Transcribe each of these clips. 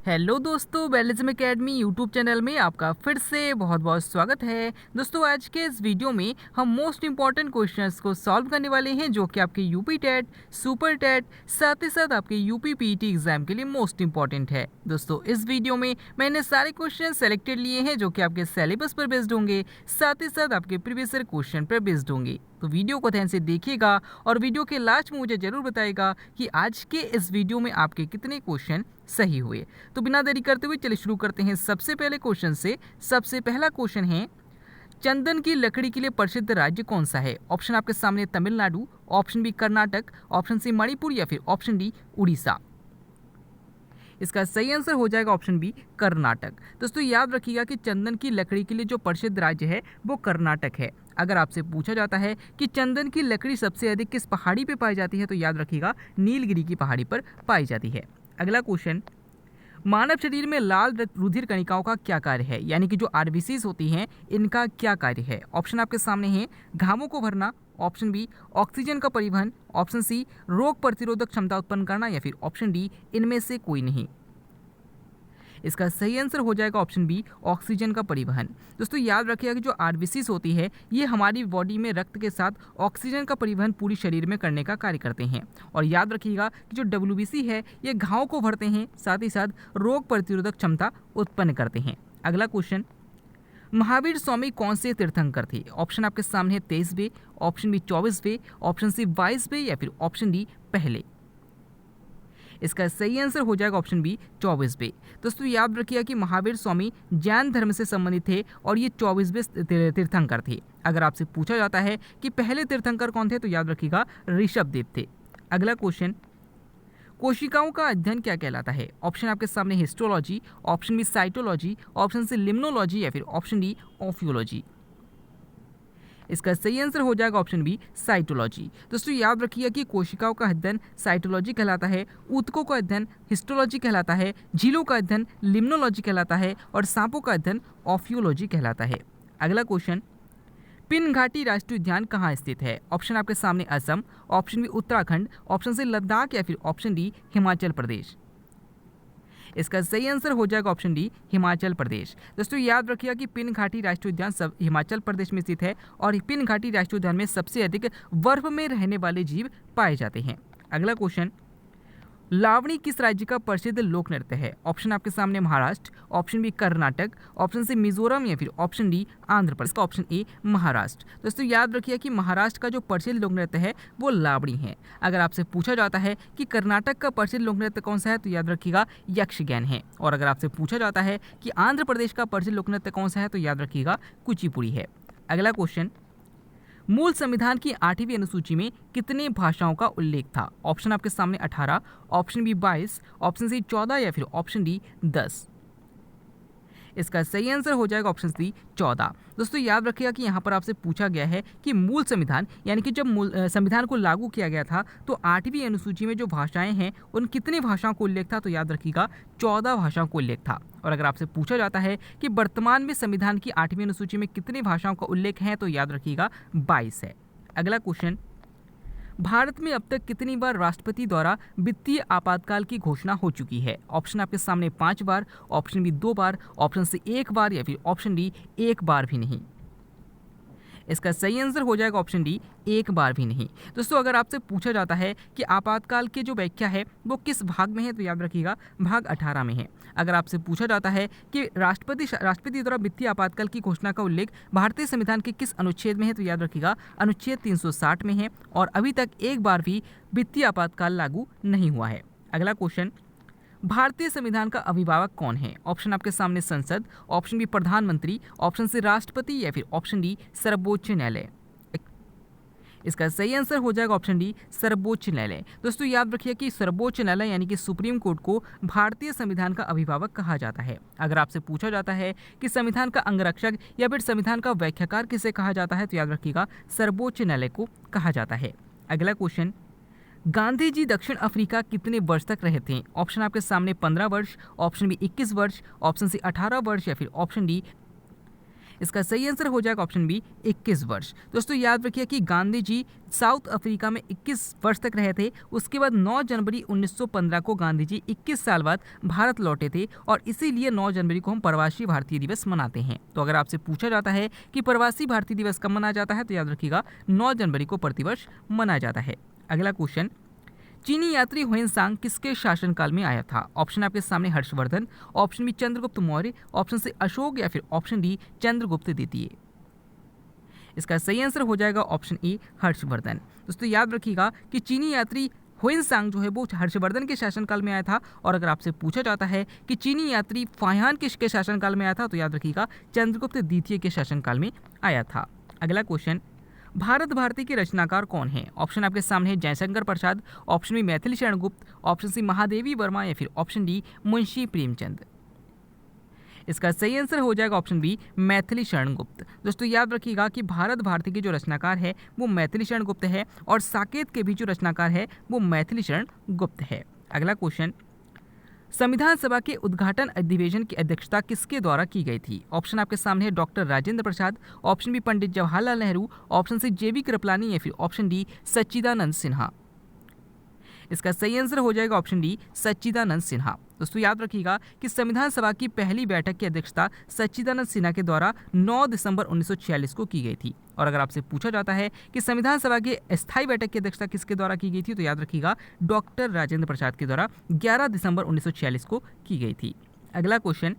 Hello दोस्तों, बेलिज्म academy YouTube channel में आपका फिर से बहुत बहुत स्वागत है। दोस्तों, आज के इस वीडियो में हम मोस्ट इंपॉर्टेंट क्वेश्चंस को सॉल्व करने वाले हैं जो कि आपके यूपी टेट, सुपर टेट, साथ ही साथ आपके यूपी पीईटी एग्जाम के लिए मोस्ट इंपॉर्टेंट है। दोस्तों, इस वीडियो में मैंने सारे क्वेश्चन सेलेक्टेड लिए हैं जो कि आपके सिलेबस पर बेस्ड होंगे, साथ ही साथ आपके प्रीवियस ईयर क्वेश्चन पर बेस्ड होंगे। तो वीडियो को ध्यान से देखिएगा और वीडियो के लास्ट में मुझे जरूर बताइएगा कि आज के इस वीडियो में आपके कितने क्वेश्चन सही हुए। तो बिना देरी करते हुए चलिए शुरू करते हैं सबसे पहले क्वेश्चन से। सबसे पहला क्वेश्चन है, चंदन की लकड़ी के लिए प्रसिद्ध राज्य कौन सा है? ऑप्शन आपके सामने Tamil Nadu, option B Karnataka, option C Manipur या फिर ऑप्शन डी उड़ीसा। इसका सही आंसर हो जाएगा ऑप्शन बी कर्नाटक। दोस्तों, याद रखिएगा कि चंदन की लकड़ी के लिए जो प्रसिद्ध राज्य है वो कर्नाटक है। अगर आपसे पूछा जाता है कि चंदन की लकड़ी सबसे अधिक किस पहाड़ी पर पाई जाती है तो याद रखिएगा नीलगिरी की पहाड़ी पर पाई जाती है। अगला क्वेश्चन, मानव शरीर में लाल रुधिर कणिकाओं का क्या कार्य है? यानी कि जो आरबीसीज होती हैं इनका क्या कार्य है? ऑप्शन आपके सामने है, घावों को भरना, ऑप्शन बी ऑक्सीजन का परिवहन, ऑप्शन सी रोग प्रतिरोधक क्षमता उत्पन्न करना या फिर ऑप्शन डी इनमें से कोई नहीं। इसका सही आंसर हो जाएगा ऑप्शन बी ऑक्सीजन का परिवहन। दोस्तों, याद रखिएगा कि जो आरबीसीज होती है ये हमारी बॉडी में रक्त के साथ ऑक्सीजन का परिवहन पूरी शरीर में करने का कार्य करते हैं। और याद रखिएगा कि जो डब्ल्यूबीसी है ये घाव को भरते हैं, साथ ही साथ रोग प्रतिरोधक क्षमता उत्पन्न करते हैं। अगला क्वेश्चन, महावीर स्वामी कौन से तीर्थंकर थे? ऑप्शन आपके सामने है 23वें, ऑप्शन बी 24वें, ऑप्शन सी 22वें या फिर ऑप्शन डी पहले। इसका सही आंसर हो जाएगा ऑप्शन बी 24वें। दोस्तों, याद रखिएगा कि महावीर स्वामी जैन धर्म से संबंधित थे और ये 24वें तीर्थंकर थे। अगर आपसे पूछा जाता है कि पहले तीर्थंकर कौन थे तो याद रखिएगा ऋषभदेव थे। अगला क्वेश्चन, कोशिकाओं का अध्ययन क्या कहलाता है? ऑप्शन आपके सामने histology, option B cytology, option C limnology या फिर ऑप्शन डी ऑफियोलॉजी। इसका सही आंसर हो जाएगा ऑप्शन बी साइटोलॉजी। दोस्तों, याद रखिए कि कोशिकाओं का अध्ययन साइटोलॉजी कहलाता है, ऊतकों का अध्ययन हिस्टोलॉजी कहलाता है, झीलों का अध्ययन लिम्नोलॉजी कहलाता है और सांपों का अध्ययन ऑफियोलॉजी कहलाता है। अगला क्वेश्चन, पिन घाटी राष्ट्रीय उद्यान कहाँ स्थित है? ऑप्शन आपके सामने Assam, option B Uttarakhand, option C Ladakh या फिर ऑप्शन डी हिमाचल प्रदेश। इसका सही आंसर हो जाएगा ऑप्शन डी हिमाचल प्रदेश। दोस्तों, याद रखिएगा कि पिन घाटी राष्ट्रीय उद्यान सब हिमाचल प्रदेश में स्थित है और पिन घाटी राष्ट्रीय उद्यान में सबसे अधिक बर्फ में रहने वाले जीव पाए जाते हैं। अगला क्वेश्चन, लावणी किस राज्य का प्रसिद्ध लोक नृत्य है? ऑप्शन आपके सामने Maharashtra, option B Karnataka, option C Mizoram या फिर ऑप्शन डी आंध्र प्रदेश। इसका ऑप्शन ए महाराष्ट्र। दोस्तों, याद रखिए कि महाराष्ट्र का जो प्रसिद्ध लोक नृत्य है वो लावणी है। अगर आपसे पूछा जाता है कि कर्नाटक का प्रसिद्ध लोक नृत्य कौन सा है तो याद रखिएगा यक्षगान है। और अगर आपसे पूछा जाता है कि आंध्र प्रदेश का प्रसिद्ध लोक नृत्य कौन सा है तो याद रखिएगा कुचिपुड़ी है। अगला क्वेश्चन, मूल संविधान की 8वीं अनुसूची में कितने भाषाओं का उल्लेख था? ऑप्शन आपके सामने 18, ऑप्शन बी 22, ऑप्शन सी 14 या फिर ऑप्शन डी 10। इसका सही आंसर हो जाएगा ऑप्शन सी 14। दोस्तों, याद रखिएगा कि यहाँ पर आपसे पूछा गया है कि मूल संविधान यानी कि जब संविधान को लागू किया गया था तो 8वीं अनुसूची में जो भाषाएं हैं उन कितनी भाषाओं को उल्लेख था तो याद रखिएगा 14 भाषाओं को उल्लेख था। और अगर आपसे पूछा जाता है कि वर्तमान में संविधान की 8वीं अनुसूची में कितनी भाषाओं का उल्लेख है तो याद रखिएगा 22 है। अगला क्वेश्चन, भारत में अब तक कितनी बार राष्ट्रपति द्वारा वित्तीय आपातकाल की घोषणा हो चुकी है? ऑप्शन आपके सामने 5 बार, ऑप्शन बी 2 बार, ऑप्शन सी 1 बार या फिर ऑप्शन डी 1 बार भी नहीं। इसका सही आंसर हो जाएगा ऑप्शन डी 1 बार भी नहीं। दोस्तों, अगर आपसे पूछा जाता है कि आपातकाल की जो व्याख्या है वो किस भाग में है तो याद रखिएगा भाग 18 में है। अगर आपसे पूछा जाता है कि राष्ट्रपति द्वारा वित्तीय आपातकाल की घोषणा का उल्लेख भारतीय संविधान के किस अनुच्छेद में है तो याद रखिएगा अनुच्छेद 360 में है और अभी तक एक बार भी वित्तीय आपातकाल लागू नहीं हुआ है। अगला क्वेश्चन, भारतीय संविधान का अभिभावक कौन है? ऑप्शन आपके सामने संसद, ऑप्शन बी प्रधानमंत्री, ऑप्शन सी राष्ट्रपति या फिर ऑप्शन डी सर्वोच्च न्यायालय। इसका सही आंसर हो जाएगा ऑप्शन डी सर्वोच्च न्यायालय। दोस्तों, याद रखिए कि सर्वोच्च न्यायालय यानी कि सुप्रीम कोर्ट को भारतीय संविधान का अभिभावक कहा जाता है। अगर आपसे पूछा जाता है कि संविधान का अंगरक्षक या फिर संविधान का व्याख्याकार किसे कहा जाता है तो याद रखिएगा सर्वोच्च न्यायालय को कहा जाता है। अगला क्वेश्चन, गांधी जी दक्षिण अफ्रीका कितने वर्ष तक रहे थे? ऑप्शन आपके सामने 15 वर्ष, ऑप्शन बी 21 वर्ष, ऑप्शन सी 18 वर्ष या फिर ऑप्शन डी इसका सही आंसर हो जाएगा ऑप्शन बी 21 वर्ष। दोस्तों याद रखिए कि गांधी जी साउथ अफ्रीका में 21 वर्ष तक रहे थे। उसके बाद 9 जनवरी 1915 को गांधी जी 21 साल बाद भारत लौटे थे और इसीलिए 9 जनवरी को हम प्रवासी भारतीय दिवस मनाते हैं। तो अगर आपसे पूछा जाता है कि प्रवासी भारतीय दिवस कब मनाया जाता है तो याद रखिएगा 9 जनवरी को प्रतिवर्ष मनाया जाता है। अगला क्वेश्चन, चीनी यात्री हुएनसांग किसके शासनकाल में आया था? ऑप्शन आपके सामने Harshvardhan, option B Chandragupta Maurya, option C Ashok या फिर ऑप्शन डी चंद्रगुप्त द्वितीय। इसका सही आंसर हो जाएगा ऑप्शन ए हर्षवर्धन। दोस्तों याद रखिएगा कि चीनी यात्री हुएनसांग जो है वो हर्षवर्धन के शासनकाल में आया था। और अगर आपसे पूछा जाता है कि चीनी यात्री फाहियान किसके शासनकाल में आया था तो याद रखिएगा चंद्रगुप्त द्वितीय के शासनकाल में आया था। अगला क्वेश्चन, भारत भारती के रचनाकार कौन है? ऑप्शन आपके सामने है Jaishankar Prasad, option B Maithili Sharan Gupt, option C Mahadevi Verma या फिर ऑप्शन डी मुंशी प्रेमचंद। इसका सही आंसर हो जाएगा ऑप्शन बी मैथिली शरण गुप्त। दोस्तों याद रखिएगा कि भारत भारती के जो रचनाकार है वो मैथिली शरण गुप्त है और साकेत के भी जो रचनाकार है वो मैथिली शरण गुप्त है। अगला क्वेश्चन, संविधान सभा के उद्घाटन अधिवेशन की अध्यक्षता किसके द्वारा की गई थी? ऑप्शन आपके सामने है doctor Rajendra Prasad, option B Pandit Jawaharlal Nehru, option C जेबी कृपलानी या फिर ऑप्शन डी सच्चिदानंद सिन्हा। इसका सही आंसर हो जाएगा ऑप्शन डी सच्चिदानंद सिन्हा। दोस्तों याद रखिएगा कि संविधान सभा की पहली बैठक की अध्यक्षता सच्चिदानंद सिन्हा के द्वारा 9 दिसंबर 1946 को की गई थी। और अगर आपसे पूछा जाता है कि संविधान सभा की अस्थायी बैठक की अध्यक्षता किसके द्वारा की गई थी तो याद रखिएगा डॉक्टर राजेंद्र प्रसाद के द्वारा 11 दिसंबर 1946 को की गई थी। अगला क्वेश्चन,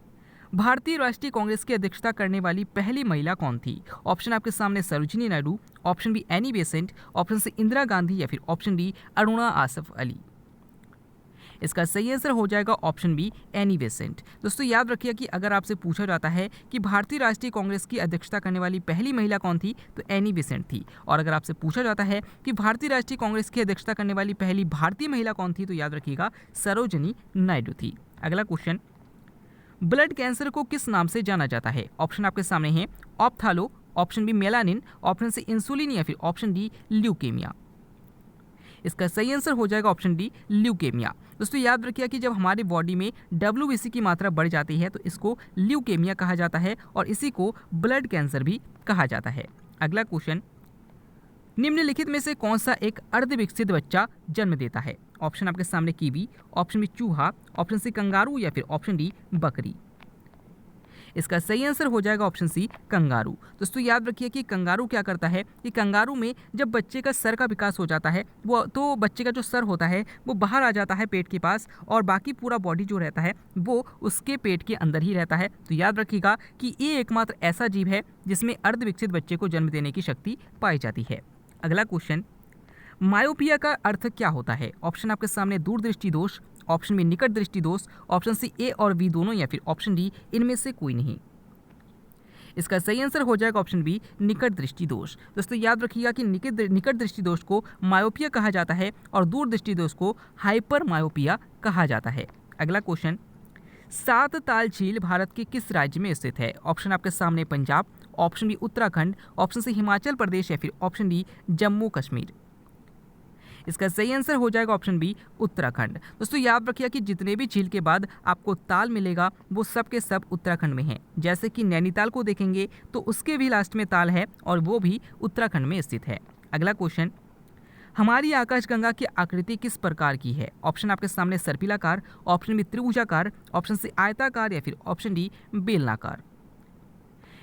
भारतीय राष्ट्रीय कांग्रेस की अध्यक्षता करने वाली पहली महिला कौन थी? ऑप्शन आपके सामने Sarojini Naidu, option B Annie Besant, option C Indira Gandhi या फिर ऑप्शन डी अरुणा आसफ अली। इसका सही आंसर हो जाएगा ऑप्शन बी एनी बेसेंट। दोस्तों याद रखिए कि अगर आपसे पूछा जाता है कि भारतीय राष्ट्रीय कांग्रेस की अध्यक्षता करने वाली पहली महिला कौन थी तो एनी बेसेंट थी। और अगर आपसे पूछा जाता है कि भारतीय राष्ट्रीय कांग्रेस की अध्यक्षता करने वाली पहली भारतीय महिला कौन थी तो याद रखिएगा सरोजिनी नायडू थी। अगला क्वेश्चन, ब्लड कैंसर को किस नाम से जाना जाता है? ऑप्शन आपके सामने है ऑप्थालो, option B melanin, option C insulin या फिर ऑप्शन डी ल्यूकेमिया। इसका सही आंसर हो जाएगा ऑप्शन डी ल्यूकेमिया। दोस्तों याद रखिए कि जब हमारे बॉडी में WBC की मात्रा बढ़ जाती है तो इसको ल्यूकेमिया कहा जाता है और इसी को ब्लड कैंसर भी कहा जाता है। अगला क्वेश्चन, निम्नलिखित में से कौन सा एक अर्धविकसित बच्चा जन्म देता है? ऑप्शन आपके सामने कीवी, ऑप्शन बी चूहा, ऑप्शन सी कंगारू या फिर ऑप्शन डी बकरी। इसका सही आंसर हो जाएगा ऑप्शन सी कंगारू। दोस्तों याद रखिए कि कंगारू क्या करता है कि कंगारू में जब बच्चे का सर का विकास हो जाता है वो तो बच्चे का जो सर होता है वो बाहर आ जाता है पेट के पास और बाकी पूरा बॉडी जो रहता है वो उसके पेट के अंदर ही रहता है। तो याद रखिएगा कि ये एकमात्र ऐसा जीव है जिसमें अर्धविकसित बच्चे को जन्म देने की शक्ति पाई जाती है। अगला क्वेश्चन, मायोपिया का अर्थ क्या होता है? ऑप्शन आपके सामने दूरदृष्टि दोष, ऑप्शन बी निकट दृष्टि दोष, ऑप्शन सी ए और बी दोनों या फिर ऑप्शन डी इनमें से कोई नहीं। इसका सही आंसर हो जाएगा ऑप्शन बी निकट दृष्टि दोष। दोस्तों याद रखिएगा कि निकट दृष्टि दोष को मायोपिया कहा जाता है और दूर दृष्टि दोष को हाइपर मायोपिया कहा जाता है। अगला क्वेश्चन, सात ताल झील भारत के किस राज्य में स्थित है? ऑप्शन आपके सामने Punjab, option B Uttarakhand, option C Himachal Pradesh या फिर ऑप्शन डी जम्मू कश्मीर। इसका सही आंसर हो जाएगा ऑप्शन बी उत्तराखंड। दोस्तों याद रखिए कि जितने भी झील के बाद आपको ताल मिलेगा वो सब के सब उत्तराखंड में हैं। जैसे कि नैनीताल को देखेंगे तो उसके भी लास्ट में ताल है और वो भी उत्तराखंड में स्थित है। अगला क्वेश्चन, हमारी आकाशगंगा की आकृति किस प्रकार की है? ऑप्शन आपके सामने सर्पिलाकार, ऑप्शन बी त्रिभुजाकार, ऑप्शन सी आयताकार या फिर ऑप्शन डी बेलनाकार।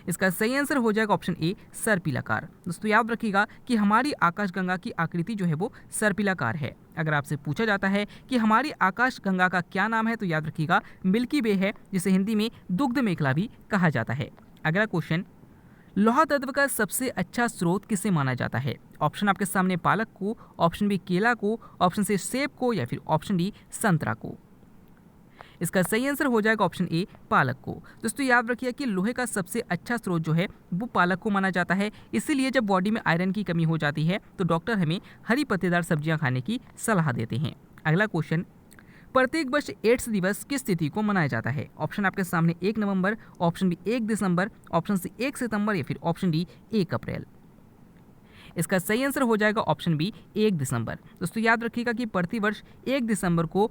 इसका सही आंसर हो जाएगा ऑप्शन ए सर्पिलाकार। दोस्तों याद रखिएगा कि हमारी आकाशगंगा की आकृति जो है वो सर्पिलाकार है। अगर आपसे पूछा जाता है कि हमारी आकाशगंगा का क्या नाम है तो याद रखिएगा मिल्की वे है, जिसे हिंदी में दुग्ध मेखला भी कहा जाता है। अगला क्वेश्चन, लौह तत्व का सबसे अच्छा स्रोत किसे माना जाता है? ऑप्शन आपके सामने पालक को, ऑप्शन बी केला को, ऑप्शन सी सेब को या फिर ऑप्शन डी संतरा को। इसका सही आंसर हो जाएगा ऑप्शन ए पालक को। दोस्तों याद रखिए कि लोहे का सबसे अच्छा स्रोत जो है वो पालक को माना जाता है। इसीलिए जब बॉडी में आयरन की कमी हो जाती है तो डॉक्टर हमें हरी पत्तेदार सब्जियां खाने की सलाह देते हैं। अगला क्वेश्चन, प्रत्येक वर्ष एड्स दिवस किस तिथि को मनाया जाता है? ऑप्शन आपके सामने 1 नवंबर, ऑप्शन बी 1 दिसंबर, ऑप्शन सी 1 सितंबर या फिर ऑप्शन डी 1 अप्रैल। इसका सही आंसर हो जाएगा ऑप्शन बी 1 दिसंबर। दोस्तों याद रखिएगा कि प्रतिवर्ष 1 दिसंबर को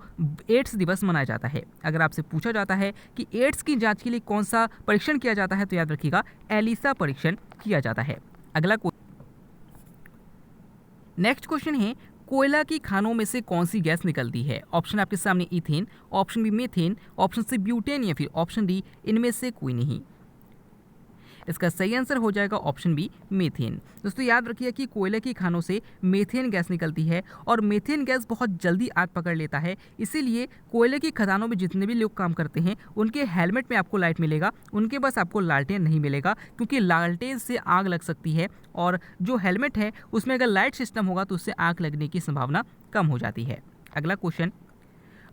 एड्स दिवस मनाया जाता है। अगर आपसे पूछा जाता है कि एड्स की जांच के लिए कौन सा परीक्षण किया जाता है तो याद रखिएगा एलिसा परीक्षण किया जाता है। अगला नेक्स्ट क्वेश्चन है, कोयला की खानों में से कौन सी गैस निकलती है? ऑप्शन आपके सामने ethane, option B methane, option C butane या फिर ऑप्शन डी इनमें से कोई नहीं। इसका सही आंसर हो जाएगा ऑप्शन बी मीथेन। दोस्तों याद रखिए कि कोयले की खानों से मीथेन गैस निकलती है और मीथेन गैस बहुत जल्दी आग पकड़ लेता है। इसीलिए कोयले की खदानों में जितने भी लोग काम करते हैं उनके हेलमेट में आपको लाइट मिलेगा, उनके पास आपको लालटेन नहीं मिलेगा, क्योंकि लालटेन से आग लग सकती है और जो हेलमेट है उसमें अगर लाइट सिस्टम होगा तो उससे आग लगने की संभावना कम हो जाती है। अगला क्वेश्चन,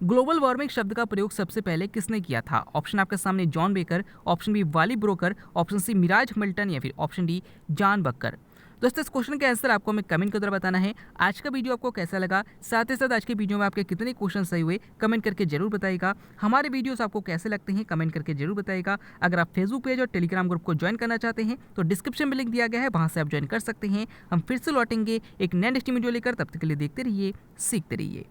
ग्लोबल वार्मिंग शब्द का प्रयोग सबसे पहले किसने किया था? ऑप्शन आपके सामने John Baker, option B Wally Broker, option C Mirage Milton या फिर ऑप्शन डी जॉन बकर। दोस्तों इस क्वेश्चन का आंसर आपको हमें कमेंट के द्वारा बताना है। आज का वीडियो आपको कैसा लगा, साथ ही साथ आज के वीडियो में आपके कितने क्वेश्चन सही हुए कमेंट करके जरूर बताइएगा। हमारे वीडियोस आपको कैसे लगते हैं कमेंट करके जरूर बताइएगा। अगर आप फेसबुक पेज और टेलीग्राम ग्रुप को ज्वाइन करना चाहते हैं तो डिस्क्रिप्शन में लिंक दिया गया है, वहाँ से आप ज्वाइन कर सकते हैं। हम फिर से लौटेंगे एक नए नेक्स्ट वीडियो लेकर, तब तक के लिए देखते रहिए, सीखते रहिए।